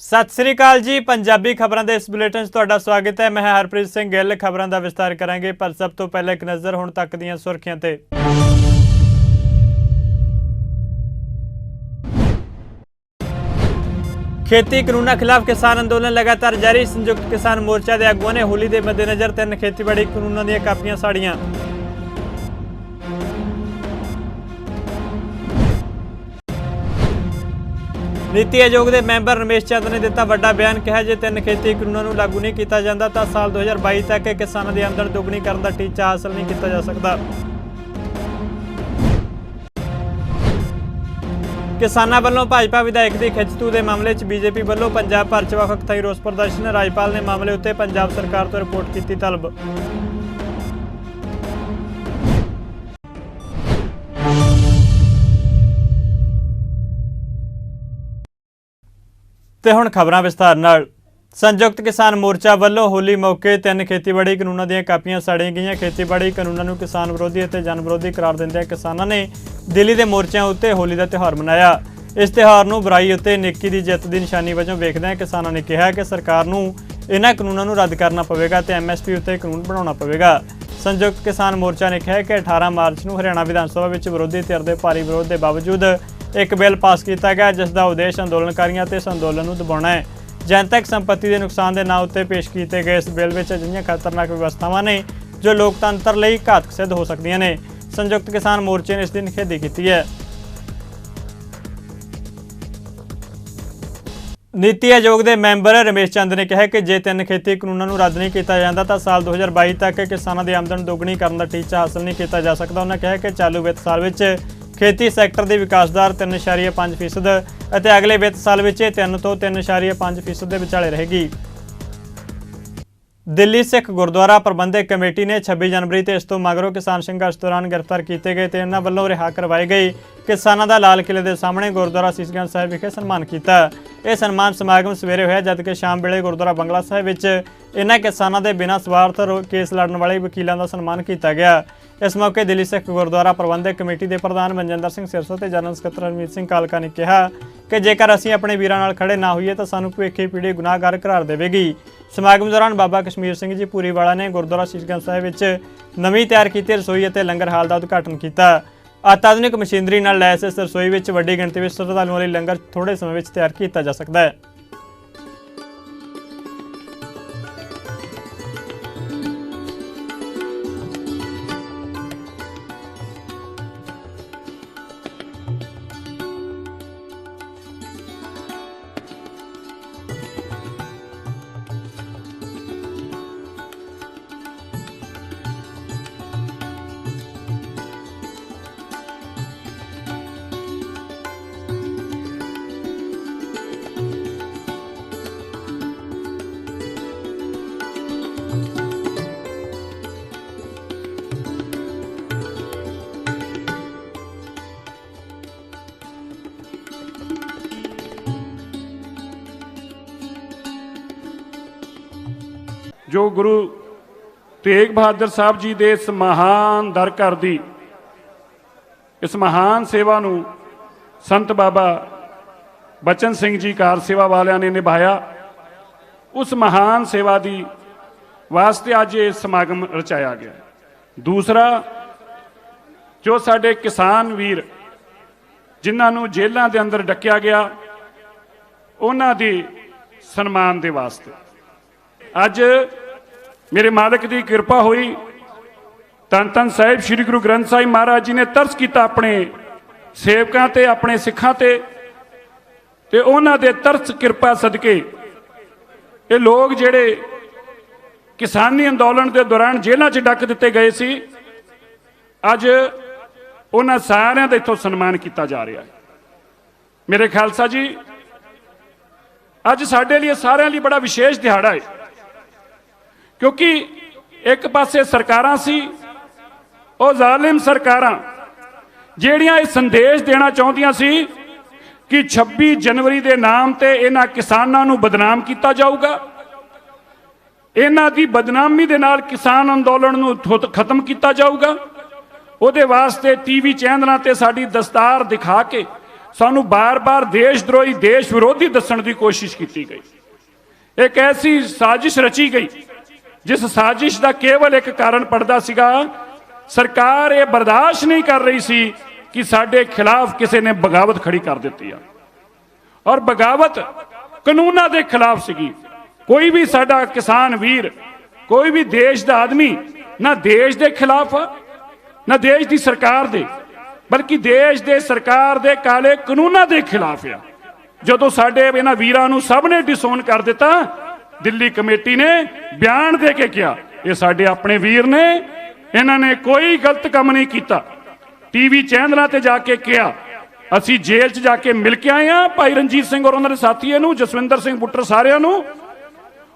सत श्री अकाल जी। पंजाबी खबरों के इस बुलेटिन तुहाडा स्वागत है। मैं हरप्रीत सिंह गिल। खबरों का विस्तार करांगे, पर सब तो पहले एक नज़र हुण तक दीआं सुर्खियां ते। खेती कानूनों खिलाफ किसान अंदोलन लगातार जारी। संयुक्त किसान मोर्चा के आगुआं ने होली के मद्देनज़र 3 खेतीबाड़ी कानूनों दी कापियां साड़ियां। नीति आयोग के मैंबर रमेश चंद ने दिता वड्डा बयान। कहा जे 3 खेती कानूनों को लागू नहीं किया जाता तो साल 2022 तक किसानों की आमदन दोगुनी करने का टीचा हासिल नहीं किया जा सकता। किसानों वालों भाजपा विधायक की खिचतू के मामले में बीजेपी वालों पंजाब भर च वख थाई रोस प्रदर्शन। राज्यपाल ने मामले उत्ते पंजाब सरकार तो रिपोर्ट की तलब। ते हुण खबरां विस्तार नाल। संयुक्त किसान मोर्चा वालों होली मौके 3 खेतीबाड़ी कानूनों दी कापियां साड़ियां गईयां। खेतीबाड़ी कानूनों नूं किसान विरोधी और जन विरोधी करार दिंदे किसानों ने दिल्ली के मोर्चों उत्ते होली का त्यौहार मनाया। इस त्यौहार नूं बुराई उत्ते नेकी की जित की निशानी वजों वेखदे किसानों ने कहा कि सरकार नूं इन्हां कानूनों नूं रद्द करना पवेगा ते MSP उत्ते कानून बनाउणा पवेगा। संयुक्त किसान मोर्चा ने कहा कि 18 मार्च नूं हरियाणा विधान सभा विच विरोधी धिर दे भारी विरोध के बावजूद एक बिल पास किया गया, जिसका उद्देश्य अंदोलनकारियों ते इस अंदोलन को दबाउणा है। जनतक संपत्ति के नुकसान के नाम उत्ते पेश किए गए इस बिल में अजिहियां खतरनाक व्यवस्थावां ने जो लोकतंत्र लई घातक सिद्ध हो सकदियां ने। संयुक्त किसान मोर्चे ने इसकी निखेधी की है। नीति आयोग के मैंबर रमेश चंद ने कहा कि जे 3 खेती कानूनों को रद्द नहीं किया जाता तो साल 2022 तक किसानों की आमदन दोगुनी करने का टीचा हासिल नहीं किया जा सकता। उन्होंने कहा कि चालू वित्त साल में खेती सैक्टर की विकास दर 3.5% और अगले वित्त साल में 3 तो 3.5% के विचाले रहेगी। दिल्ली सिख गुरुद्वारा प्रबंधक कमेटी ने 26 जनवरी से इस तो मगरों किसान संघर्ष दौरान गिरफ्तार किए गए तो इन्होंने वालों रिहा करवाए गए किसानों का लाल किले के सामने गुरुद्वारा सीसगंज साहिब विखे सन्मान किया। यह सन्मान समागम सवेरे होया जबकि शाम वेले गुरुद्वारा बंगला साहिब इन्होंने किसानों के बिना स्वार्थ केस लड़न वाले वकीलों का सन्मान किया गया। इस मौके दिल्ली सिख गुरुद्वारा प्रबंधक कमेटी के प्रधान मनजिंदर सिंह सिरसा ते जनरल सकत्तर रਣਜੀਤ ਸਿੰਘ ਕਾਲਕਾ ने कहा कि जेकर असीं अपने वीरां नाल खड़े ना होईए तो सानूं भविक्खी पीढ़ी गुनाहगार करार देवेगी। समागम दौरान बाबा कश्मीर सिंह जी पूरीवाला ने गुरुद्वारा सीसगंज साहिब विच नवीं तैयार की रसोई और लंगर हाल का उद्घाटन किया। अत्याधुनिक मशीनरी नाल लैस इस रसोई में वड्डी गिणती में श्रद्धालुओं लई लंगर थोड़े समय में तैयार किया जा सकता है। जो गुरु तेग बहादुर साहब जी के इस महान दर घर की इस महान सेवा नूं संत बाबा बचन सिंह जी कार सेवा वालियां ने निभाया, उस महान सेवा की वास्ते अज ये समागम रचाया गया। दूसरा, जो साडे किसान वीर जिन्हां नूं जेलों के अंदर डकिया गया उन्हां दी सन्मान दे वास्ते अज मेरे मालिक की कृपा हुई। धन धन साहिब श्री गुरु ग्रंथ साहिब महाराज जी ने तरस किया अपने सेवकों ते अपने सिखां ते उन्हां दे तरस कृपा सदके ये लोग जिहड़े किसानी अंदोलन के दौरान जेलों च डक दिते गए सी, अज उन्हां सारिआं दा इत्थों सन्मान किया जा रहा है। मेरे खालसा जी, अज साडे लिए सारिआं लिए बड़ा विशेष दिहाड़ा है, क्योंकि एक पासे सरकारां सी और जालिम सरकारां जिहड़ियां ये संदेश देना चाहुंदियां सी कि 26 जनवरी के नाम ते इन्हां किसानां नूं बदनाम किया जाऊगा, इन्हां दी बदनामी दे नाल किसान अंदोलन नूं खत्म किया जाऊगा। उहदे वास्ते TV चैनलों ते साडी दस्तार दिखा के ਸਾਨੂੰ ਬਾਰ-ਬਾਰ ਦੇਸ਼ ਦਰੋਹੀ ਦੇਸ਼ ਵਿਰੋਧੀ ਦੱਸਣ ਦੀ ਕੋਸ਼ਿਸ਼ ਕੀਤੀ ਗਈ। ਇੱਕ ਐਸੀ ਸਾਜ਼ਿਸ਼ ਰਚੀ ਗਈ ਜਿਸ ਸਾਜ਼ਿਸ਼ ਦਾ ਕੇਵਲ ਇੱਕ ਕਾਰਨ ਪੜਦਾ ਸੀਗਾ, ਸਰਕਾਰ ਇਹ ਬਰਦਾਸ਼ਤ ਨਹੀਂ ਕਰ ਰਹੀ ਸੀ ਕਿ ਸਾਡੇ ਖਿਲਾਫ ਕਿਸੇ ਨੇ ਬਗਾਵਤ ਖੜੀ ਕਰ ਦਿੱਤੀ ਆ, ਔਰ ਬਗਾਵਤ ਕਾਨੂੰਨਾਂ ਦੇ ਖਿਲਾਫ ਸੀਗੀ। ਕੋਈ ਵੀ ਸਾਡਾ ਕਿਸਾਨ ਵੀਰ, ਕੋਈ ਵੀ ਦੇਸ਼ ਦਾ ਆਦਮੀ ਨਾ ਦੇਸ਼ ਦੇ ਖਿਲਾਫ ਆ, ਨਾ ਦੇਸ਼ ਦੀ ਸਰਕਾਰ ਦੇ, ਬਲਕਿ ਦੇਸ਼ ਦੇ ਸਰਕਾਰ ਦੇ ਕਾਲੇ ਕਾਨੂੰਨਾਂ ਦੇ ਖਿਲਾਫ ਆ। ਜਦੋਂ ਸਾਡੇ ਇਹਨਾਂ ਵੀਰਾਂ ਨੂੰ ਸਭ ਨੇ ਡਿਸੋਨ ਕਰ ਦਿੱਤਾ, ਦਿੱਲੀ ਕਮੇਟੀ ਨੇ ਬਿਆਨ ਦੇ ਕੇ ਕਿਹਾ ਇਹ ਸਾਡੇ ਆਪਣੇ ਵੀਰ ਨੇ, ਇਹਨਾਂ ਨੇ ਕੋਈ ਗਲਤ ਕੰਮ ਨਹੀਂ ਕੀਤਾ। ਟੀਵੀ ਚੈਨਲਾਂ ਤੇ ਜਾ ਕੇ ਕਿਹਾ, ਅਸੀਂ ਜੇਲ੍ਹ 'ਚ ਜਾ ਕੇ ਮਿਲ ਕੇ ਆਏ ਹਾਂ ਭਾਈ ਰਣਜੀਤ ਸਿੰਘ ਔਰ ਉਹਨਾਂ ਦੇ ਸਾਥੀਆਂ ਨੂੰ, ਜਸਵਿੰਦਰ ਸਿੰਘ ਬੁੱਟਰ, ਸਾਰਿਆਂ ਨੂੰ,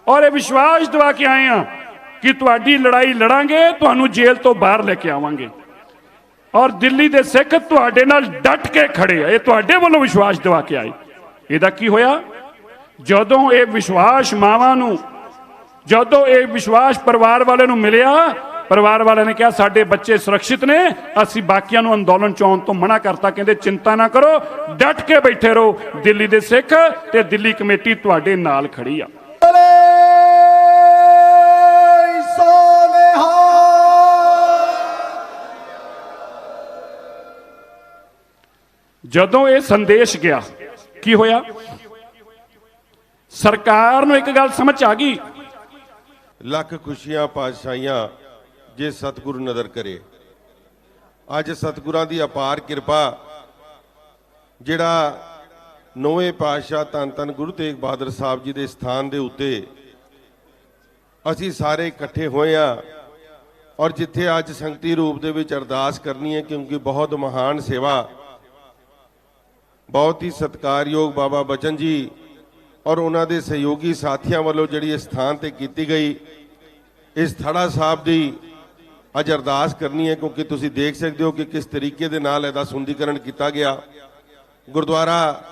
ਔਰ ਇਹ ਵਿਸ਼ਵਾਸ ਦਿਵਾ ਕੇ ਆਏ ਹਾਂ ਕਿ ਤੁਹਾਡੀ ਲੜਾਈ ਲੜਾਂਗੇ, ਤੁਹਾਨੂੰ ਜੇਲ੍ਹ ਤੋਂ ਬਾਹਰ ਲੈ ਕੇ ਆਵਾਂਗੇ, ਔਰ ਦਿੱਲੀ ਦੇ ਸਿੱਖ ਤੁਹਾਡੇ ਨਾਲ ਡਟ ਕੇ ਖੜੇ ਆ। ਇਹ ਤੁਹਾਡੇ ਵੱਲੋਂ ਵਿਸ਼ਵਾਸ ਦਿਵਾ ਕੇ ਆਏ। ਇਹਦਾ ਕੀ ਹੋਇਆ? ਜਦੋਂ ਇਹ ਵਿਸ਼ਵਾਸ ਮਾਵਾਂ ਨੂੰ, ਜਦੋਂ ਇਹ ਵਿਸ਼ਵਾਸ ਪਰਿਵਾਰ ਵਾਲਿਆਂ ਨੂੰ ਮਿਲਿਆ, ਪਰਿਵਾਰ ਵਾਲਿਆਂ ਨੇ ਕਿਹਾ ਸਾਡੇ ਬੱਚੇ ਸੁਰੱਖਿਅਤ ਨੇ, ਅਸੀਂ ਬਾਕੀਆਂ ਨੂੰ ਅੰਦੋਲਨ 'ਚ ਆਉਣ ਤੋਂ ਮਨਾ ਕਰਤਾ। ਕਹਿੰਦੇ ਚਿੰਤਾ ਨਾ ਕਰੋ, ਡਟ ਕੇ ਬੈਠੇ ਰਹੋ, ਦਿੱਲੀ ਦੇ ਸਿੱਖ ਤੇ ਦਿੱਲੀ ਕਮੇਟੀ ਤੁਹਾਡੇ ਨਾਲ ਖੜੀ ਆ। ਜਦੋਂ ਇਹ ਸੰਦੇਸ਼ ਗਿਆ, ਕੀ ਹੋਇਆ? ਸਰਕਾਰ ਨੂੰ ਇੱਕ ਗੱਲ ਸਮਝ ਆ ਗਈ, ਲੱਖ ਖੁਸ਼ੀਆਂ ਪਾਤਸ਼ਾਹੀਆਂ ਜੇ ਸਤਿਗੁਰੂ ਨਦਰ ਕਰੇ। ਅੱਜ ਸਤਿਗੁਰਾਂ ਦੀ ਅਪਾਰ ਕਿਰਪਾ, ਜਿਹੜਾ ਨੌਵੇਂ ਪਾਤਸ਼ਾਹ ਧੰਨ ਧੰਨ ਗੁਰੂ ਤੇਗ ਬਹਾਦਰ ਸਾਹਿਬ ਜੀ ਦੇ ਸਥਾਨ ਦੇ ਉੱਤੇ ਅਸੀਂ ਸਾਰੇ ਇਕੱਠੇ ਹੋਏ ਆ, ਔਰ ਜਿੱਥੇ ਅੱਜ ਸੰਗਤੀ ਰੂਪ ਦੇ ਵਿੱਚ ਅਰਦਾਸ ਕਰਨੀ ਹੈ, ਕਿਉਂਕਿ ਬਹੁਤ ਮਹਾਨ ਸੇਵਾ ਬਹੁਤ ਹੀ ਸਤਿਕਾਰਯੋਗ ਬਾਬਾ ਬਚਨ ਜੀ ਔਰ ਉਹਨਾਂ ਦੇ ਸਹਿਯੋਗੀ ਸਾਥੀਆਂ ਵੱਲੋਂ ਜਿਹੜੀ ਇਸ ਸਥਾਨ ਤੇ ਕੀਤੀ ਗਈ, ਇਸ ਥੜਾ ਸਾਹਿਬ ਦੀ ਅੱਜ ਅਰਦਾਸ ਕਰਨੀ ਹੈ। ਕਿਉਂਕਿ ਤੁਸੀਂ ਦੇਖ ਸਕਦੇ ਹੋ ਕਿ ਕਿਸ ਤਰੀਕੇ ਦੇ ਨਾਲ ਇਹਦਾ ਸੁੰਦੀਕਰਨ ਕੀਤਾ ਗਿਆ। ਗੁਰਦੁਆਰਾ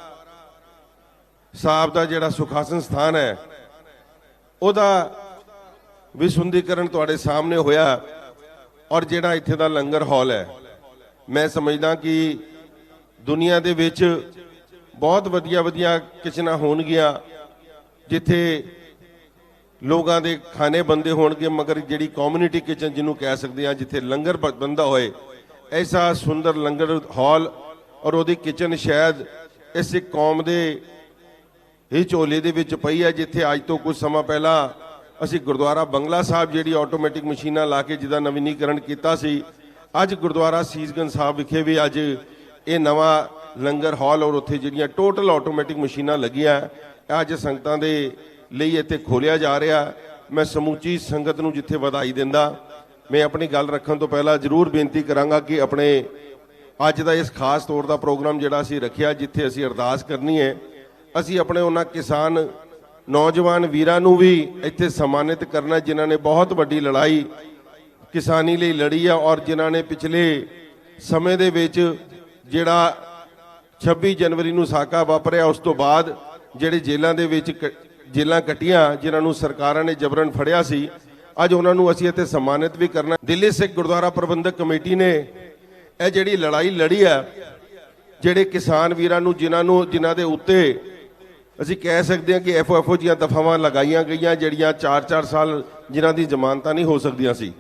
ਸਾਹਿਬ ਦਾ ਜਿਹੜਾ ਸੁਖਾਸਨ ਸਥਾਨ ਹੈ, ਉਹਦਾ ਵੀ ਸੁੰਦੀਕਰਨ ਤੁਹਾਡੇ ਸਾਹਮਣੇ ਹੋਇਆ, ਔਰ ਜਿਹੜਾ ਇੱਥੇ ਦਾ ਲੰਗਰ ਹਾਲ ਹੈ, ਮੈਂ ਸਮਝਦਾ ਕਿ ਦੁਨੀਆ ਦੇ ਵਿੱਚ ਬਹੁਤ ਵਧੀਆ ਕਿਚਨਾਂ ਹੋਣਗੀਆਂ ਜਿੱਥੇ ਲੋਕਾਂ ਦੇ ਖਾਣੇ ਬੰਦੇ ਹੋਣਗੇ, ਮਗਰ ਜਿਹੜੀ ਕਮਿਊਨਿਟੀ ਕਿਚਨ ਜਿਹਨੂੰ ਕਹਿ ਸਕਦੇ ਆ, ਜਿੱਥੇ ਲੰਗਰ ਬੰਦਾ ਹੋਏ, ਐਸਾ ਸੁੰਦਰ ਲੰਗਰ ਹਾਲ ਔਰ ਉਹਦੀ ਕਿਚਨ ਸ਼ਾਇਦ ਇਸ ਕੌਮ ਦੇ ਹੀ ਝੋਲੇ ਦੇ ਵਿੱਚ ਪਈ ਹੈ। ਜਿੱਥੇ ਅੱਜ ਤੋਂ ਕੁਝ ਸਮਾਂ ਪਹਿਲਾਂ ਅਸੀਂ ਗੁਰਦੁਆਰਾ ਬੰਗਲਾ ਸਾਹਿਬ ਜਿਹੜੀ ਆਟੋਮੈਟਿਕ ਮਸ਼ੀਨਾਂ ਲਾ ਕੇ ਜਿਹਦਾ ਨਵੀਨੀਕਰਨ ਕੀਤਾ ਸੀ, ਅੱਜ ਗੁਰਦੁਆਰਾ ਸੀਸਗੰਜ ਸਾਹਿਬ ਵਿਖੇ ਵੀ ਅੱਜ ਇਹ ਨਵਾਂ ਲੰਗਰ ਹਾਲ ਔਰ ਉੱਥੇ ਜਿਹੜੀਆਂ ਟੋਟਲ ਆਟੋਮੈਟਿਕ ਮਸ਼ੀਨਾਂ ਲੱਗੀਆਂ, ਅੱਜ ਸੰਗਤਾਂ ਦੇ ਲਈ ਇੱਥੇ ਖੋਲਿਆ ਜਾ ਰਿਹਾ। ਮੈਂ ਸਮੁੱਚੀ ਸੰਗਤ ਨੂੰ ਜਿੱਥੇ ਵਧਾਈ ਦਿੰਦਾ। ਮੈਂ ਆਪਣੀ ਗੱਲ ਰੱਖਣ ਤੋਂ ਪਹਿਲਾਂ ਜ਼ਰੂਰ ਬੇਨਤੀ ਕਰਾਂਗਾ ਕਿ ਆਪਣੇ ਅੱਜ ਦਾ ਇਸ ਖਾਸ ਤੌਰ ਦਾ ਪ੍ਰੋਗਰਾਮ ਜਿਹੜਾ ਅਸੀਂ ਰੱਖਿਆ, ਜਿੱਥੇ ਅਸੀਂ ਅਰਦਾਸ ਕਰਨੀ ਹੈ, ਅਸੀਂ ਆਪਣੇ ਉਹਨਾਂ ਕਿਸਾਨ ਨੌਜਵਾਨ ਵੀਰਾਂ ਨੂੰ ਵੀ ਇੱਥੇ ਸਨਮਾਨਿਤ ਕਰਨਾ ਜਿਨ੍ਹਾਂ ਨੇ ਬਹੁਤ ਵੱਡੀ ਲੜਾਈ ਕਿਸਾਨੀ ਲਈ ਲੜੀ ਆ, ਔਰ ਜਿਨ੍ਹਾਂ ਨੇ ਪਿਛਲੇ ਸਮੇਂ ਦੇ ਵਿੱਚ ਜਿਹੜਾ 26 ਜਨਵਰੀ ਨੂੰ ਸਾਕਾ ਵਾਪਰਿਆ, ਉਸ ਤੋਂ ਬਾਅਦ ਜਿਹੜੇ ਜੇਲ੍ਹਾਂ ਦੇ ਵਿੱਚ ਜੇਲ੍ਹਾਂ ਕੱਟੀਆਂ, ਜਿਨ੍ਹਾਂ ਨੂੰ ਸਰਕਾਰਾਂ ਨੇ ਜਬਰਨ ਫੜਿਆ ਸੀ, ਅੱਜ ਉਹਨਾਂ ਨੂੰ ਅਸੀਂ ਇੱਥੇ ਸਨਮਾਨਿਤ ਵੀ ਕਰਨਾ। ਦਿੱਲੀ ਸਿੱਖ ਗੁਰਦੁਆਰਾ ਪ੍ਰਬੰਧਕ ਕਮੇਟੀ ਨੇ ਇਹ ਜਿਹੜੀ ਲੜਾਈ ਲੜੀ ਆ, ਜਿਹੜੇ ਕਿਸਾਨ ਵੀਰਾਂ ਨੂੰ ਜਿਨ੍ਹਾਂ ਦੇ ਉੱਤੇ ਅਸੀਂ ਕਹਿ ਸਕਦੇ ਹਾਂ ਕਿ ਐਫਓ ਦੀਆਂ ਦਫਾਵਾਂ ਲਗਾਈਆਂ ਗਈਆਂ, ਜਿਹੜੀਆਂ 4-4 ਸਾਲ ਜਿਨ੍ਹਾਂ ਦੀ ਜ਼ਮਾਨਤਾਂ ਨਹੀਂ ਹੋ ਸਕਦੀਆਂ ਸੀ,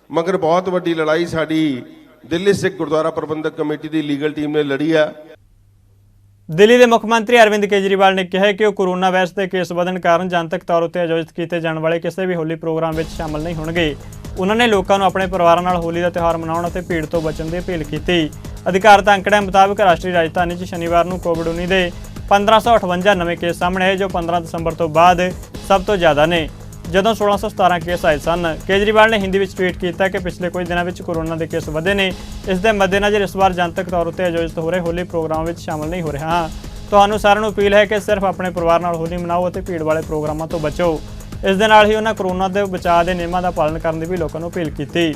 ਮਗਰ ਬਹੁਤ ਵੱਡੀ ਲੜਾਈ ਸਾਡੀ ਦਿੱਲੀ ਸਿੱਖ ਗੁਰਦੁਆਰਾ ਪ੍ਰਬੰਧਕ ਕਮੇਟੀ ਦੀ ਲੀਗਲ ਟੀਮ ਨੇ ਲੜੀ ਆ। ਦਿੱਲੀ ਦੇ ਮੁੱਖ ਮੰਤਰੀ ਅਰਵਿੰਦ ਕੇਜਰੀਵਾਲ ਨੇ ਕਿਹਾ ਕਿ ਉਹ ਕੋਰੋਨਾ ਵਾਇਰਸ ਦੇ ਕੇਸ ਵਧਣ ਕਾਰਨ ਜਨਤਕ ਤੌਰ ਉੱਤੇ ਆਯੋਜਿਤ ਕੀਤੇ ਜਾਣ ਵਾਲੇ ਕਿਸੇ ਵੀ ਹੋਲੀ ਪ੍ਰੋਗਰਾਮ ਵਿੱਚ ਸ਼ਾਮਲ ਨਹੀਂ ਹੋਣਗੇ। ਉਹਨਾਂ ਨੇ ਲੋਕਾਂ ਨੂੰ ਆਪਣੇ ਪਰਿਵਾਰਾਂ ਨਾਲ ਹੋਲੀ ਦਾ ਤਿਉਹਾਰ ਮਨਾਉਣ ਅਤੇ ਭੀੜ ਤੋਂ ਬਚਣ ਦੀ ਅਪੀਲ ਕੀਤੀ। ਅਧਿਕਾਰਤ ਅੰਕੜਿਆਂ ਮੁਤਾਬਕ ਰਾਸ਼ਟਰੀ ਰਾਜਧਾਨੀ 'ਚ ਸ਼ਨੀਵਾਰ ਨੂੰ ਕੋਵਿਡ-19 ਦੇ 1558 ਨਵੇਂ ਕੇਸ ਸਾਹਮਣੇ ਆਏ, ਜੋ 15 ਦਸੰਬਰ ਤੋਂ ਬਾਅਦ ਸਭ ਤੋਂ ਜ਼ਿਆਦਾ ਨੇ, ਜਦੋਂ 1617 ਕੇਸ ਆਏ ਸਨ। ਕੇਜਰੀਵਾਲ ਨੇ ਹਿੰਦੀ ਵਿੱਚ ਟਵੀਟ ਕੀਤਾ ਕਿ ਪਿਛਲੇ ਕੁਝ ਦਿਨਾਂ ਵਿੱਚ ਕੋਰੋਨਾ ਦੇ ਕੇਸ ਵਧੇ ਨੇ। ਇਸ ਦੇ ਮੱਦੇਨਜ਼ਰ ਇਸ ਵਾਰ ਜਨਤਕ ਤੌਰ ਉੱਤੇ ਆਯੋਜਿਤ ਹੋ ਰਹੇ ਹੋਲੀ ਪ੍ਰੋਗਰਾਮਾਂ ਵਿੱਚ ਸ਼ਾਮਲ ਨਹੀਂ ਹੋ ਰਿਹਾ ਹਾਂ। ਤੁਹਾਨੂੰ ਸਾਰਿਆਂ ਨੂੰ ਅਪੀਲ ਹੈ ਕਿ ਸਿਰਫ ਆਪਣੇ ਪਰਿਵਾਰ ਨਾਲ ਹੋਲੀ ਮਨਾਓ ਅਤੇ ਭੀੜ ਵਾਲੇ ਪ੍ਰੋਗਰਾਮਾਂ ਤੋਂ ਬਚੋ। ਇਸ ਦੇ ਨਾਲ ਹੀ ਉਹਨਾਂ ਕੋਰੋਨਾ ਦੇ ਬਚਾਅ ਦੇ ਨਿਯਮਾਂ ਦਾ ਪਾਲਣ ਕਰਨ ਦੀ ਵੀ ਲੋਕਾਂ ਨੂੰ ਅਪੀਲ ਕੀਤੀ।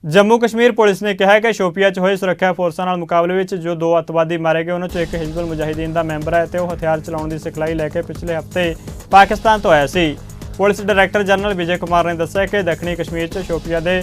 ਜੰਮੂ ਕਸ਼ਮੀਰ ਪੁਲਿਸ ਨੇ ਕਿਹਾ ਕਿ ਸ਼ੋਪੀਆ 'ਚ ਹੋਏ ਸੁਰੱਖਿਆ ਫੋਰਸਾਂ ਨਾਲ ਮੁਕਾਬਲੇ ਵਿੱਚ ਜੋ 2 ਅੱਤਵਾਦੀ ਮਾਰੇ ਗਏ, ਉਹਨਾਂ 'ਚੋਂ ਇੱਕ ਹਿਜ਼ਬੁਲ ਮੁਜਾਹਿਦੀਨ ਦਾ ਮੈਂਬਰ ਹੈ ਅਤੇ ਉਹ ਹਥਿਆਰ ਚਲਾਉਣ ਦੀ ਸਿਖਲਾਈ ਲੈ ਕੇ ਪਿਛਲੇ ਹਫ਼ਤੇ ਪਾਕਿਸਤਾਨ ਤੋਂ ਆਇਆ ਸੀ। Police director general Vijay Kumar ਨੇ ਦੱਸਿਆ ਕਿ ਦੱਖਣੀ ਕਸ਼ਮੀਰ 'ਚ ਸ਼ੋਪੀਆ ਦੇ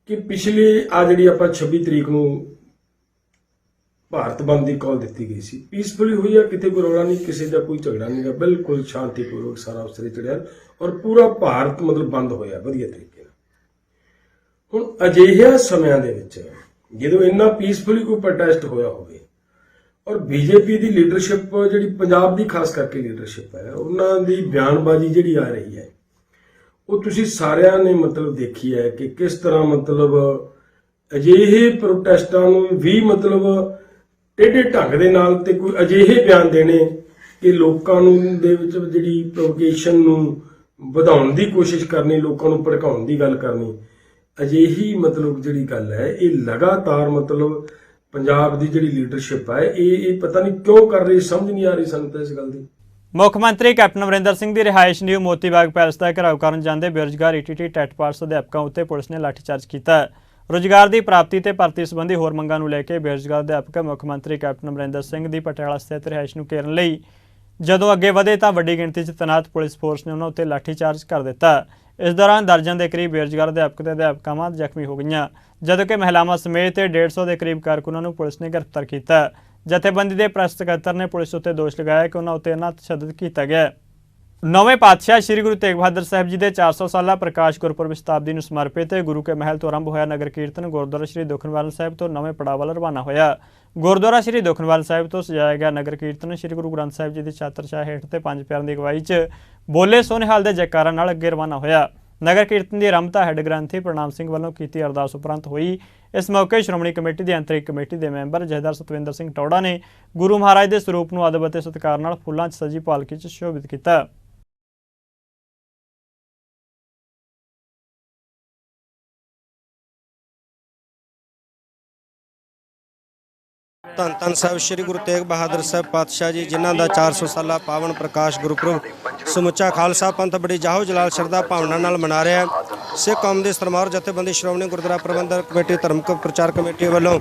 ਕਿ ਪਿਛਲੇ ਆ ਜਿਹੜੀ ਆਪਾਂ 26 ਤਰੀਕ ਨੂੰ ਭਾਰਤ ਬੰਦ ਦੀ ਕਾਲ ਦਿੱਤੀ ਗਈ ਸੀ, ਪੀਸਫੁਲੀ ਹੋਈ ਆ, ਕਿਤੇ ਕੋਈ ਰੌਲਾ ਨਹੀਂ, ਕਿਸੇ ਦਾ ਕੋਈ ਝਗੜਾ ਨਹੀਂ ਗਾ, ਬਿਲਕੁਲ ਸ਼ਾਂਤੀਪੂਰਵਕ ਸਾਰਾ ਉਸ ਸਿਰੇ ਚੜਿਆ ਔਰ ਪੂਰਾ ਭਾਰਤ ਮਤਲਬ ਬੰਦ ਹੋਇਆ ਵਧੀਆ ਤਰੀਕੇ ਨਾਲ। ਹੁਣ ਅਜਿਹਿਆਂ ਸਮਿਆਂ ਦੇ ਵਿੱਚ ਜਦੋਂ ਇੰਨਾ ਪੀਸਫੁਲੀ ਕੋਈ ਪ੍ਰੋਟੈਸਟ ਹੋਇਆ ਹੋਵੇ ਔਰ ਬੀਜੇਪੀ ਦੀ ਲੀਡਰਸ਼ਿਪ ਜਿਹੜੀ ਪੰਜਾਬ ਦੀ ਖਾਸ ਕਰਕੇ ਲੀਡਰਸ਼ਿਪ ਹੈ, ਉਹਨਾਂ ਦੀ ਬਿਆਨਬਾਜ਼ੀ ਜਿਹੜੀ ਆ ਰਹੀ ਹੈ, ਉਹ ਤੁਸੀਂ ਸਾਰਿਆਂ ਨੇ ਮਤਲਬ ਦੇਖੀ ਹੈ ਕਿ ਕਿਸ ਤਰ੍ਹਾਂ ਮਤਲਬ ਅਜਿਹੇ ਪ੍ਰੋਟੈਸਟਾਂ ਨੂੰ ਵੀ ਮਤਲਬ ਟੇਢੇ ਢੰਗ ਦੇ ਨਾਲ ਤੇ ਕੋਈ ਅਜਿਹੇ ਬਿਆਨ ਦੇਣੇ ਕਿ ਲੋਕਾਂ ਨੂੰ ਦੇ ਵਿੱਚ ਜਿਹੜੀ ਪ੍ਰੋਵੋਕੇਸ਼ਨ ਨੂੰ ਵਧਾਉਣ ਦੀ ਕੋਸ਼ਿਸ਼ ਕਰਨੀ, ਲੋਕਾਂ ਨੂੰ ਭੜਕਾਉਣ ਦੀ ਗੱਲ ਕਰਨੀ, ਅਜਿਹੀ ਮਤਲਬ ਜਿਹੜੀ ਗੱਲ ਹੈ ਇਹ ਲਗਾਤਾਰ ਮਤਲਬ ਪੰਜਾਬ ਦੀ ਜਿਹੜੀ ਲੀਡਰਸ਼ਿਪ ਹੈ ਇਹ ਪਤਾ ਨਹੀਂ ਕਿਉਂ ਕਰ ਰਹੀ, ਸਮਝ ਨਹੀਂ ਆ ਰਹੀ ਸਾਨੂੰ ਤਾਂ ਇਸ ਗੱਲ ਦੀ। ਮੁੱਖ ਮੰਤਰੀ ਕੈਪਟਨ ਅਮਰਿੰਦਰ ਸਿੰਘ ਦੀ ਰਿਹਾਇਸ਼ ਨਿਊ ਮੋਤੀ ਬਾਗ ਪੈਲਸ ਦਾ ਘਿਰਾਓ ਕਰਨ ਜਾਂਦੇ ਬੇਰੁਜ਼ਗਾਰ ਈਟੀਟੀ ਟੈਟ ਪਾਸ ਅਧਿਆਪਕਾਂ ਉੱਤੇ ਪੁਲਿਸ ਨੇ ਲਾਠੀਚਾਰਜ ਕੀਤਾ। ਰੁਜ਼ਗਾਰ ਦੀ ਪ੍ਰਾਪਤੀ ਤੇ ਭਰਤੀ ਸੰਬੰਧੀ ਹੋਰ ਮੰਗਾਂ ਨੂੰ ਲੈ ਕੇ ਬੇਰੁਜ਼ਗਾਰ ਅਧਿਆਪਕ ਮੁੱਖ ਮੰਤਰੀ ਕੈਪਟਨ ਅਮਰਿੰਦਰ ਸਿੰਘ ਦੀ ਪਟਿਆਲਾ ਸਥਿਤ ਰਿਹਾਇਸ਼ ਨੂੰ ਘੇਰਨ ਲਈ ਜਦੋਂ ਅੱਗੇ ਵਧੇ ਤਾਂ ਵੱਡੀ ਗਿਣਤੀ 'ਚ ਤੈਨਾਤ ਪੁਲਿਸ ਫੋਰਸ ਨੇ ਉਹਨਾਂ ਉੱਤੇ ਲਾਠੀਚਾਰਜ ਕਰ ਦਿੱਤਾ। ਇਸ ਦੌਰਾਨ ਦਰਜਨ ਦੇ ਕਰੀਬ ਬੇਰੁਜ਼ਗਾਰ ਅਧਿਆਪਕ ਤੇ ਅਧਿਆਪਕਾਵਾਂ ਜ਼ਖਮੀ ਹੋ ਗਈਆਂ, ਜਦੋਂ ਕਿ ਮਹਿਲਾਵਾਂ ਸਮੇਤ 150 ਦੇ ਕਰੀਬ ਕਾਰਕੁਨਾਂ ਨੂੰ ਪੁਲਿਸ ਨੇ ਗ੍ਰਿਫਤਾਰ ਕੀਤਾ। ਜਥੇਬੰਦੀ ਦੇ ਪ੍ਰੈਸ ਸਕੱਤਰ ਨੇ ਪੁਲਿਸ ਉੱਤੇ ਦੋਸ਼ ਲਗਾਇਆ ਕਿ ਉਹਨਾਂ ਉੱਤੇ ਇੰਨਾ ਤਸ਼ੱਦਦ ਕੀਤਾ ਗਿਆ। ਨਵੇਂ ਪਾਤਸ਼ਾਹ ਸ੍ਰੀ ਗੁਰੂ ਤੇਗ ਬਹਾਦਰ ਸਾਹਿਬ ਜੀ ਦੇ 400 ਸਾਲਾ ਪ੍ਰਕਾਸ਼ ਗੁਰਪੁਰਬ ਸ਼ਤਾਬਦੀ ਨੂੰ ਸਮਰਪਿਤ ਗੁਰੂ ਕੇ ਮਹਿਲ ਤੋਂ ਆਰੰਭ ਹੋਇਆ ਨਗਰ ਕੀਰਤਨ ਗੁਰਦੁਆਰਾ ਸ੍ਰੀ ਦੁਖਨਿਵਾਰਨ ਸਾਹਿਬ ਤੋਂ ਨਵੇਂ ਪੜਾਅ ਵੱਲ ਰਵਾਨਾ ਹੋਇਆ। ਗੁਰਦੁਆਰਾ ਸ੍ਰੀ ਦੁਖਨਿਵਾਰਨ ਸਾਹਿਬ ਤੋਂ ਸਜਾਇਆ ਗਿਆ ਨਗਰ ਕੀਰਤਨ ਸ੍ਰੀ ਗੁਰੂ ਗ੍ਰੰਥ ਸਾਹਿਬ ਜੀ ਦੀ ਛਾਤਰਛਾਇਆ ਹੇਠ ਤੇ ਪੰਜ ਪਿਆਰਿਆਂ ਦੀ ਅਗਵਾਈ 'ਚ ਬੋਲੇ ਸੋਨੇਹਾਲ ਦੇ ਜੈਕਾਰਾਂ ਨਾਲ ਅੱਗੇ ਰਵਾਨਾ ਹੋਇਆ। ਨਗਰ ਕੀਰਤਨ ਦੀ ਆਰੰਭਤਾ ਹੈੱਡ ਗ੍ਰੰਥੀ ਪ੍ਰਣਾਮ ਸਿੰਘ ਵੱਲੋਂ ਕੀਤੀ ਅਰਦਾਸ ਉਪਰੰਤ ਹੋਈ। ਇਸ ਮੌਕੇ ਸ਼੍ਰੋਮਣੀ ਕਮੇਟੀ ਦੀ ਅੰਤਰਿਕ ਕਮੇਟੀ ਦੇ ਮੈਂਬਰ ਜਥੇਦਾਰ ਸਤਵਿੰਦਰ ਸਿੰਘ ਟੌੜਾ ਨੇ ਗੁਰੂ ਮਹਾਰਾਜ ਦੇ ਸਰੂਪ ਨੂੰ ਅਦਬ ਅਤੇ ਸਤਿਕਾਰ ਨਾਲ ਫੁੱਲਾਂ 'ਚ ਸਜੀ ਪਾਲਕੀ 'ਚ ਸ਼ੋਭਿਤ ਕੀਤਾ। ਧੰਨ ਧੰਨ ਸਾਹਿਬ ਸ੍ਰੀ ਗੁਰੂ ਤੇਗ ਬਹਾਦਰ ਸਾਹਿਬ ਪਾਤਸ਼ਾਹ ਜੀ, ਜਿਨ੍ਹਾਂ ਦਾ 400 ਸਾਲਾ ਪਾਵਨ ਪ੍ਰਕਾਸ਼ ਗੁਰਪੁਰਬ ਸਮੁੱਚਾ ਖਾਲਸਾ ਪੰਥ ਬੜੀ ਜਾਹੋ ਜਲਾਲ ਸ਼ਰਧਾ ਭਾਵਨਾ ਨਾਲ ਮਨਾ ਰਿਹਾ ਹੈ। ਸਿੱਖ ਕੌਮ ਦੇ ਸਰਮਾਰ ਜਥੇਬੰਦੀ ਸ਼੍ਰੋਮਣੀ ਗੁਰਦੁਆਰਾ ਪ੍ਰਬੰਧਕ ਕਮੇਟੀ ਧਰਮਕ ਪ੍ਰਚਾਰ ਕਮੇਟੀ ਵੱਲੋਂ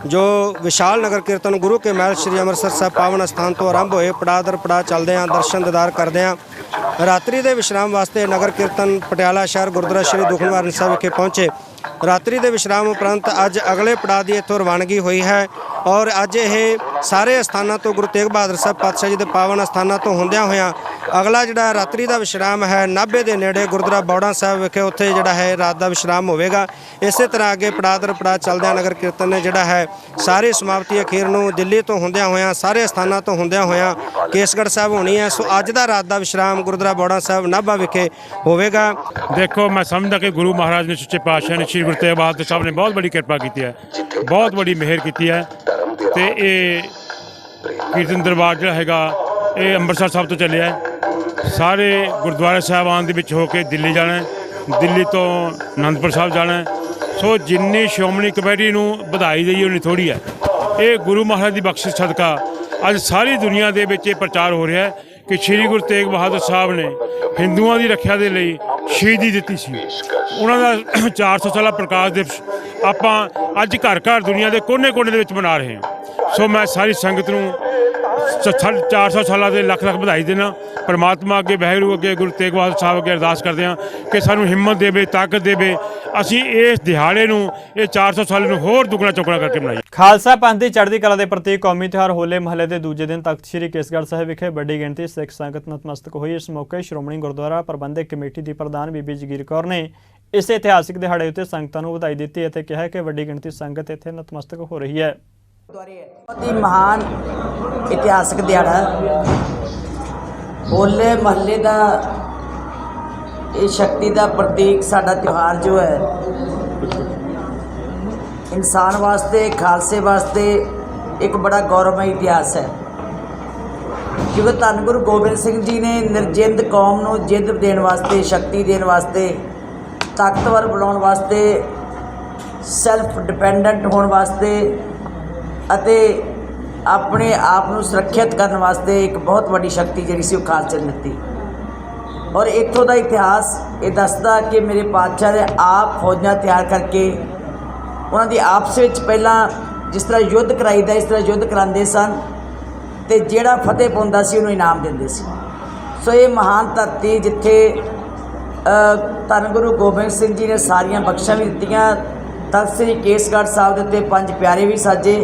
ਜੋ ਵਿਸ਼ਾਲ ਨਗਰ ਕੀਰਤਨ ਗੁਰੂ ਕੇ ਮਹਿਲ ਸ੍ਰੀ ਅੰਮ੍ਰਿਤਸਰ ਸਾਹਿਬ ਪਾਵਨ ਅਸਥਾਨ ਤੋਂ ਆਰੰਭ ਹੋਏ, ਪੜਾਅ ਦਰ ਪੜਾਅ ਚੱਲਦੇ ਆਂ ਦਰਸ਼ਨ ਦੀਦਾਰ ਕਰਦੇ ਆਂ। ਰਾਤਰੀ ਦੇ ਵਿਸ਼ਰਾਮ ਵਾਸਤੇ ਨਗਰ ਕੀਰਤਨ ਪਟਿਆਲਾ ਸ਼ਹਿਰ ਗੁਰਦੁਆਰਾ ਸ੍ਰੀ ਦੁਖਨਿਵਾਰਨ ਸਾਹਿਬ ਵਿਖੇ ਪਹੁੰਚੇ। ਰਾਤਰੀ ਦੇ ਵਿਸ਼ਰਾਮ ਉਪਰੰਤ ਅੱਜ ਅਗਲੇ ਪੜਾਅ ਦੀ ਇੱਥੋਂ ਰਵਾਨਗੀ ਹੋਈ ਹੈ ਔਰ ਅੱਜ ਇਹ ਸਾਰੇ ਅਸਥਾਨਾਂ ਤੋਂ ਗੁਰੂ ਤੇਗ ਬਹਾਦਰ ਸਾਹਿਬ ਪਾਤਸ਼ਾਹ ਜੀ ਦੇ ਪਾਵਨ ਅਸਥਾਨਾਂ ਤੋਂ ਹੁੰਦਿਆਂ ਹੋਇਆਂ ਅਗਲਾ ਜਿਹੜਾ ਰਾਤਰੀ ਦਾ ਵਿਸ਼ਰਾਮ ਹੈ ਨਾਭੇ ਦੇ ਨੇੜੇ ਗੁਰਦੁਆਰਾ ਬੌੜਾ ਸਾਹਿਬ ਵਿਖੇ, ਉੱਥੇ ਜਿਹੜਾ ਹੈ ਰਾਤ ਦਾ ਵਿਸ਼ਰਾਮ ਹੋਵੇਗਾ। ਇਸੇ ਤਰ੍ਹਾਂ ਅੱਗੇ ਪੜਾਅ ਦਰ ਪੜਾਅ ਚੱਲਦਿਆਂ ਨਗਰ ਕੀਰਤਨ ਨੇ ਜਿਹੜਾ ਹੈ ਸਾਰੀ ਸਮਾਪਤੀ ਅਖੀਰ ਨੂੰ ਦਿੱਲੀ ਤੋਂ ਹੁੰਦਿਆਂ ਹੋਇਆਂ ਸਾਰੇ ਅਸਥਾਨਾਂ ਤੋਂ ਹੁੰਦਿਆਂ ਹੋਇਆਂ ਕੇਸਗੜ੍ਹ ਸਾਹਿਬ ਹੋਣੀ ਹੈ। ਸੋ ਅੱਜ ਦਾ ਰਾਤ ਦਾ ਵਿਸ਼ਰਾਮ ਗੁਰਦੁਆਰਾ ਬੌੜਾ ਸਾਹਿਬ ਨਾਭਾ ਵਿਖੇ ਹੋਵੇਗਾ। देखो मैं समझदा कि गुरु महाराज ने सच्चे पातशाह ने श्री गुरु तेग बहादुर साहब ने बहुत बड़ी कृपा की है, बहुत बड़ी मेहर की है। तो ये कीर्तन दरबार जो हैगा ये ਅੰਮ੍ਰਿਤਸਰ ਸਾਹਿਬ ਤੋਂ ਚੱਲਿਆ ਹੈ। ਸਾਰੇ ਗੁਰਦੁਆਰਾ ਸਾਹਿਬਾਨ ਦੇ ਵਿੱਚ ਹੋ ਕੇ ਦਿੱਲੀ ਜਾਣਾ ਹੈ, ਦਿੱਲੀ ਤੋਂ ਅਨੰਦਪੁਰ ਸਾਹਿਬ ਜਾਣਾ ਹੈ। ਸੋ ਜਿੰਨੀ ਸ਼੍ਰੋਮਣੀ ਕਮੇਟੀ ਨੂੰ ਵਧਾਈ ਦੇਈਏ ਉਨੀ ਥੋੜ੍ਹੀ ਹੈ। ਇਹ ਗੁਰੂ ਮਹਾਰਾਜ ਦੀ ਬਖਸ਼ਿਸ਼ ਸਦਕਾ ਅੱਜ ਸਾਰੀ ਦੁਨੀਆ ਦੇ ਵਿੱਚ ਇਹ ਪ੍ਰਚਾਰ ਹੋ ਰਿਹਾ ਹੈ ਕਿ ਸ਼੍ਰੀ ਗੁਰੂ ਤੇਗ ਬਹਾਦਰ ਸਾਹਿਬ ਨੇ ਹਿੰਦੂਆਂ ਦੀ ਰੱਖਿਆ ਦੇ ਲਈ ਸ਼ਹੀਦੀ ਦਿੱਤੀ ਸੀ। ਉਹਨਾਂ ਦਾ 400 ਸਾਲਾ ਪ੍ਰਕਾਸ਼ ਦਿਵਸ ਆਪਾਂ ਅੱਜ ਘਰ ਘਰ ਦੁਨੀਆ ਦੇ ਕੋਨੇ-ਕੋਨੇ ਦੇ ਵਿੱਚ ਮਨਾ ਰਹੇ ਹਾਂ। ਸੋ ਮੈਂ ਸਾਰੀ ਸੰਗਤ ਨੂੰ 400 ਸਾਲਾਂ ਦੇ ਲੱਖ ਲੱਖ ਵਧਾਈ ਦੇਣਾ। ਪਰਮਾਤਮਾ ਅੱਗੇ ਵਾਹਿਗੁਰੂ ਅੱਗੇ ਗੁਰੂ ਤੇਗ ਬਹਾਦਰ ਸਾਹਿਬ ਅੱਗੇ ਅਰਦਾਸ ਕਰਦੇ ਹਾਂ ਕਿ ਸਾਨੂੰ ਹਿੰਮਤ ਦੇਵੇ, ਤਾਕਤ ਦੇਵੇ, ਅਸੀਂ ਇਸ ਦਿਹਾੜੇ ਨੂੰ ਇਹ 400 ਸਾਲ ਨੂੰ ਹੋਰ ਦੁੱਗਣਾ ਚੌਗਣਾ ਕਰਕੇ ਮਨਾਈਏ। ਖਾਲਸਾ ਪੰਥ ਦੀ ਚੜ੍ਹਦੀ ਕਲਾ ਦੇ ਪ੍ਰਤੀਕ ਕੌਮੀ ਤਿਉਹਾਰ ਹੋਲੇ ਮਹੱਲੇ ਦੇ ਦੂਜੇ ਦਿਨ ਤਖਤ ਸ੍ਰੀ ਕੇਸਗੜ੍ਹ ਸਾਹਿਬ ਵਿਖੇ ਵੱਡੀ ਗਿਣਤੀ ਸਿੱਖ ਸੰਗਤ ਨਤਮਸਤਕ ਹੋਈ। ਇਸ ਮੌਕੇ ਸ਼੍ਰੋਮਣੀ ਗੁਰਦੁਆਰਾ ਪ੍ਰਬੰਧਕ ਕਮੇਟੀ ਦੀ ਪ੍ਰਧਾਨ ਬੀਬੀ ਜਗੀਰ ਕੌਰ ਨੇ ਇਸ ਇਤਿਹਾਸਿਕ ਦਿਹਾੜੇ ਉੱਤੇ ਸੰਗਤਾਂ ਨੂੰ ਵਧਾਈ ਦਿੱਤੀ ਅਤੇ ਕਿਹਾ ਕਿ ਵੱਡੀ ਗਿਣਤੀ ਸੰਗਤ ਇੱਥੇ ਨਤਮਸਤਕ ਹੋ ਰਹੀ ਹੈ। बहुत ही महान इतिहासक दिहाड़ा होले महल्ले का ये शक्ति का प्रतीक साडा त्यौहार जो है इंसान वास्ते खालसे वास्ते एक बड़ा गौरवमय इतिहास है, क्योंकि धन गुरु गोबिंद सिंह जी ने निर्जिंद कौम नूं जिंद देने वास्ते, शक्ति देने वास्ते, ताकतवर बनाने वास्ते, सैल्फ डिपेंडेंट होने वास्ते ਅਤੇ ਆਪਣੇ ਆਪ ਨੂੰ ਸੁਰੱਖਿਅਤ ਕਰਨ ਵਾਸਤੇ ਇੱਕ ਬਹੁਤ ਵੱਡੀ ਸ਼ਕਤੀ ਜਿਹੜੀ ਸੀ ਉਹ ਖਾਲਸੇ ਨੇ ਦਿੱਤੀ। ਔਰ ਇੱਥੋਂ ਦਾ ਇਤਿਹਾਸ ਇਹ ਦੱਸਦਾ ਕਿ ਮੇਰੇ ਪਾਤਸ਼ਾਹ ਨੇ ਆਪ ਫੌਜਾਂ ਤਿਆਰ ਕਰਕੇ ਉਹਨਾਂ ਦੀ ਆਪਸ ਵਿੱਚ ਪਹਿਲਾਂ ਜਿਸ ਤਰ੍ਹਾਂ ਯੁੱਧ ਕਰਾਈਦਾ ਇਸ ਤਰ੍ਹਾਂ ਯੁੱਧ ਕਰਾਉਂਦੇ ਸਨ ਅਤੇ ਜਿਹੜਾ ਫਤਿਹ ਪਾਉਂਦਾ ਸੀ ਉਹਨੂੰ ਇਨਾਮ ਦਿੰਦੇ ਸੀ। ਸੋ ਇਹ ਮਹਾਨ ਧਰਤੀ ਜਿੱਥੇ ਧੰਨ ਗੁਰੂ ਗੋਬਿੰਦ ਸਿੰਘ ਜੀ ਨੇ ਸਾਰੀਆਂ ਬਖਸ਼ਾਂ ਵੀ ਦਿੱਤੀਆਂ। ਤਖ਼ਤ ਸ੍ਰੀ ਕੇਸਗੜ੍ਹ ਸਾਹਿਬ ਦੇ ਉੱਤੇ 5 ਪਿਆਰੇ ਵੀ ਸਾਜੇ।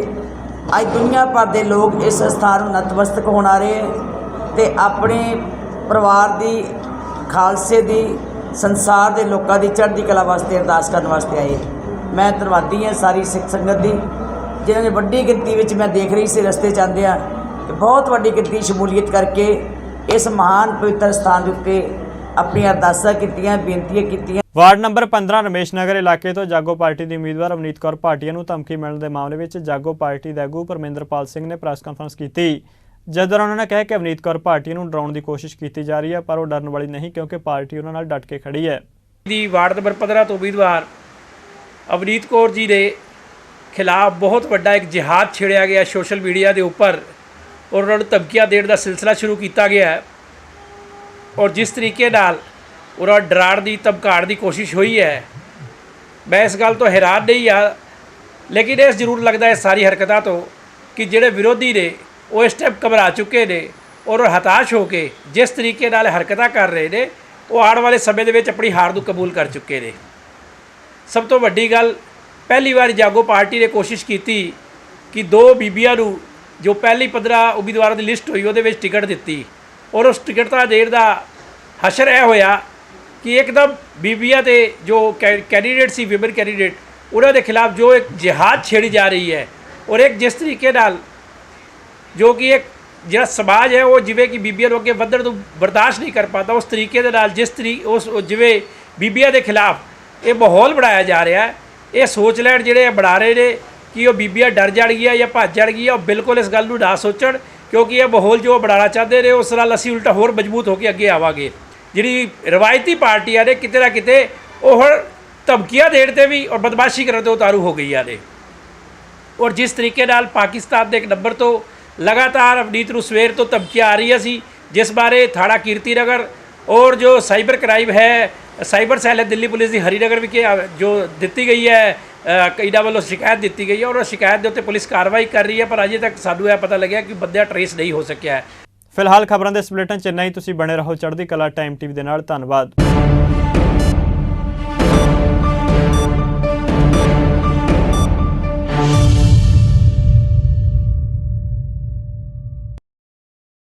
ਅੱਜ ਦੁਨੀਆ ਭਰ ਦੇ ਲੋਕ ਇਸ ਸਥਾਨ ਨੂੰ ਨਤਮਸਤਕ ਹੋਣ ਆ ਰਹੇ ਤੇ ਆਪਣੇ ਪਰਿਵਾਰ ਦੀ, ਖਾਲਸੇ ਦੀ, ਸੰਸਾਰ ਦੇ ਲੋਕਾਂ ਦੀ ਚੜ੍ਹਦੀ ਕਲਾ ਵਾਸਤੇ ਅਰਦਾਸ ਕਰਨ ਵਾਸਤੇ ਆਏ। ਮੈਂ ਧੰਨਵਾਦੀ ਹਾਂ ਸਾਰੀ ਸਿੱਖ ਸੰਗਤ ਦੀ, ਜਿਨ੍ਹਾਂ ਨੇ ਵੱਡੀ ਗਿਣਤੀ ਵਿੱਚ ਮੈਂ ਦੇਖ ਰਹੀ ਸੀ ਰਸਤੇ 'ਚ ਆਉਂਦਿਆਂ ਕਿ ਬਹੁਤ ਵੱਡੀ ਗਿਣਤੀ ਸ਼ਮੂਲੀਅਤ ਕਰਕੇ ਇਸ ਮਹਾਨ ਪਵਿੱਤਰ ਸਥਾਨ ਦੇ ਉੱਤੇ ਆਪਣੀਆਂ ਅਰਦਾਸਾਂ ਕੀਤੀਆਂ, ਬੇਨਤੀਆਂ ਕੀਤੀਆਂ। ਵਾਰਡ ਨੰਬਰ 15 ਰਮੇਸ਼ ਨਗਰ ਇਲਾਕੇ ਤੋਂ ਜਾਗੋ ਪਾਰਟੀ ਦੀ ਉਮੀਦਵਾਰ ਅਵਨੀਤ ਕੌਰ ਭਾਟੀਆ ਨੂੰ ਧਮਕੀ ਮਿਲਣ ਦੇ ਮਾਮਲੇ ਵਿੱਚ ਜਾਗੋ ਪਾਰਟੀ ਦੇ ਆਗੂ ਪਰਮਿੰਦਰਪਾਲ ਸਿੰਘ ਨੇ ਪ੍ਰੈਸ ਕਾਨਫਰੰਸ ਕੀਤੀ, ਜਿਸ ਦੌਰਾਨ ਉਹਨਾਂ ਨੇ ਕਿਹਾ ਕਿ ਅਵਨੀਤ ਕੌਰ ਭਾਟੀਆ ਨੂੰ ਡਰਾਉਣ ਦੀ ਕੋਸ਼ਿਸ਼ ਕੀਤੀ ਜਾ ਰਹੀ ਹੈ, ਪਰ ਉਹ ਡਰਨ ਵਾਲੀ ਨਹੀਂ ਕਿਉਂਕਿ ਪਾਰਟੀ ਉਹਨਾਂ ਨਾਲ ਡਟ ਕੇ ਖੜੀ ਹੈ। ਦੀ ਵਾਰਡ ਨੰਬਰ 15 ਤੋਂ ਉਮੀਦਵਾਰ ਅਵਨੀਤ ਕੌਰ ਜੀ ਦੇ ਖਿਲਾਫ ਬਹੁਤ ਵੱਡਾ ਇੱਕ ਜਿਹਾਦ ਛੇੜਿਆ ਗਿਆ ਸੋਸ਼ਲ ਮੀਡੀਆ ਦੇ ਉੱਪਰ, ਔਰ ਉਹਨਾਂ ਨੂੰ ਧਮਕੀਆਂ ਦੇਣ ਦਾ ਸਿਲਸਿਲਾ ਸ਼ੁਰੂ ਕੀਤਾ ਗਿਆ ਹੈ। ਔਰ ਜਿਸ ਤਰੀਕੇ ਨਾਲ ਉਹਨਾਂ ਡਰਾਉਣ ਦੀ, ਧਮਕਾਉਣ ਦੀ ਕੋਸ਼ਿਸ਼ ਹੋਈ ਹੈ, ਮੈਂ ਇਸ ਗੱਲ ਤੋਂ ਹੈਰਾਨ ਨਹੀਂ ਹਾਂ, ਲੇਕਿਨ ਇਹ ਜ਼ਰੂਰ ਲੱਗਦਾ ਹੈ ਸਾਰੀ ਹਰਕਤਾਂ ਤੋਂ ਕਿ ਜਿਹੜੇ ਵਿਰੋਧੀ ਨੇ ਉਹ ਇਸ ਟਾਈਮ ਘਬਰਾ ਚੁੱਕੇ ਨੇ ਔਰ ਹਤਾਸ਼ ਹੋ ਕੇ ਜਿਸ ਤਰੀਕੇ ਨਾਲ ਹਰਕਤਾਂ ਕਰ ਰਹੇ ਨੇ, ਉਹ ਆਉਣ ਵਾਲੇ ਸਮੇਂ ਦੇ ਵਿੱਚ ਆਪਣੀ ਹਾਰ ਨੂੰ ਕਬੂਲ ਕਰ ਚੁੱਕੇ ਨੇ। ਸਭ ਤੋਂ ਵੱਡੀ ਗੱਲ, ਪਹਿਲੀ ਵਾਰ ਜਾਗੋ ਪਾਰਟੀ ਨੇ ਕੋਸ਼ਿਸ਼ ਕੀਤੀ ਕਿ 2 ਬੀਬੀਆਂ ਨੂੰ ਜੋ ਪਹਿਲੀ 15 ਉਮੀਦਵਾਰਾਂ ਦੀ ਲਿਸਟ ਹੋਈ ਉਹਦੇ ਵਿੱਚ ਟਿਕਟ ਦਿੱਤੀ, ਔਰ ਉਸ ਟਿਕਟ ਦਾ ਦੇਣ ਦਾ ਹਸ਼ਰ ਇਹ ਹੋਇਆ ਕਿ ਇੱਕਦਮ ਬੀਬੀਆਂ ਦੇ ਜੋ ਕੈਂਡੀਡੇਟ ਸੀ, ਵਿਮਨ ਕੈਂਡੀਡੇਟ, ਉਹਨਾਂ ਦੇ ਖਿਲਾਫ ਜੋ ਇੱਕ ਜਿਹਾਦ ਛੇੜੀ ਜਾ ਰਹੀ ਹੈ, ਔਰ ਇੱਕ ਜਿਸ ਤਰੀਕੇ ਨਾਲ ਜੋ ਕਿ ਇੱਕ ਜਿਹੜਾ ਸਮਾਜ ਹੈ ਉਹ ਜਿਵੇਂ ਕਿ ਬੀਬੀਆਂ ਨੂੰ ਅੱਗੇ ਵਧਣ ਤੋਂ ਬਰਦਾਸ਼ਤ ਨਹੀਂ ਕਰ ਪਾਤਾ, ਉਸ ਤਰੀਕੇ ਦੇ ਨਾਲ ਜਿਵੇਂ ਬੀਬੀਆਂ ਦੇ ਖਿਲਾਫ ਇਹ ਮਾਹੌਲ ਬਣਾਇਆ ਜਾ ਰਿਹਾ ਹੈ। ਇਹ ਸੋਚ ਲੈਣ ਜਿਹੜੇ ਬਣਾ ਰਹੇ ਨੇ ਕਿ ਉਹ ਬੀਬੀਆਂ ਡਰ ਜਾਣਗੀਆਂ ਜਾਂ ਭੱਜ ਜਾਣਗੀਆਂ, ਉਹ ਬਿਲਕੁਲ ਇਸ ਗੱਲ ਨੂੰ ਨਾ ਸੋਚਣ, ਕਿਉਂਕਿ ਇਹ ਮਾਹੌਲ ਜੋ ਬਣਾਉਣਾ ਚਾਹੁੰਦੇ ਨੇ ਉਸ ਨਾਲ ਅਸੀਂ ਉਲਟਾ ਹੋਰ ਮਜ਼ਬੂਤ ਹੋ ਕੇ ਅੱਗੇ ਆਵਾਂਗੇ। ਜਿਹੜੀ ਰਵਾਇਤੀ ਪਾਰਟੀਆਂ ਨੇ ਕਿਤੇ ਨਾ ਕਿਤੇ ਉਹ ਹੁਣ ਧਮਕੀਆਂ ਦੇਣ 'ਤੇ ਵੀ ਔਰ ਬਦਮਾਸ਼ੀ ਕਰਨ 'ਤੇ ਉਤਾਰੂ ਹੋ ਗਈਆਂ ਨੇ। ਔਰ ਜਿਸ ਤਰੀਕੇ ਨਾਲ ਪਾਕਿਸਤਾਨ ਦੇ ਇੱਕ ਨੰਬਰ ਤੋਂ ਲਗਾਤਾਰ ਅਵਨੀਤ ਨੂੰ ਸਵੇਰ ਤੋਂ ਧਮਕੀਆਂ ਆ ਰਹੀਆਂ ਸੀ, ਜਿਸ ਬਾਰੇ ਥਾਣਾ ਕੀਰਤੀ ਨਗਰ ਔਰ ਜੋ ਸਾਈਬਰ ਕ੍ਰਾਈਮ ਹੈ, ਸਾਈਬਰ ਸੈੱਲ ਹੈ ਦਿੱਲੀ ਪੁਲਿਸ ਦੀ ਹਰੀਨਗਰ ਵਿਖੇ ਜੋ ਦਿੱਤੀ ਗਈ ਹੈ, ਇਹਨਾਂ ਵੱਲੋਂ ਸ਼ਿਕਾਇਤ ਦਿੱਤੀ ਗਈ ਹੈ, ਔਰ ਉਹ ਸ਼ਿਕਾਇਤ ਦੇ ਉੱਤੇ ਪੁਲਿਸ ਕਾਰਵਾਈ ਕਰ ਰਹੀ ਹੈ, ਪਰ ਅਜੇ ਤੱਕ ਸਾਨੂੰ ਇਹ ਪਤਾ ਲੱਗਿਆ ਕਿ ਬੰਦਾ ਟਰੇਸ ਨਹੀਂ ਹੋ ਸਕਿਆ ਹੈ। ਫਿਲਹਾਲ ਖਬਰਾਂ ਦੇ ਇਸ ਬੁਲੇਟਿਨ 'ਚ ਇੰਨਾ ਹੀ। ਤੁਸੀਂ ਬਣੇ ਰਹੋ ਚੜ੍ਹਦੀ ਕਲਾ ਟਾਈਮ ਟੀਵੀ ਦੇ ਨਾਲ। ਧੰਨਵਾਦ।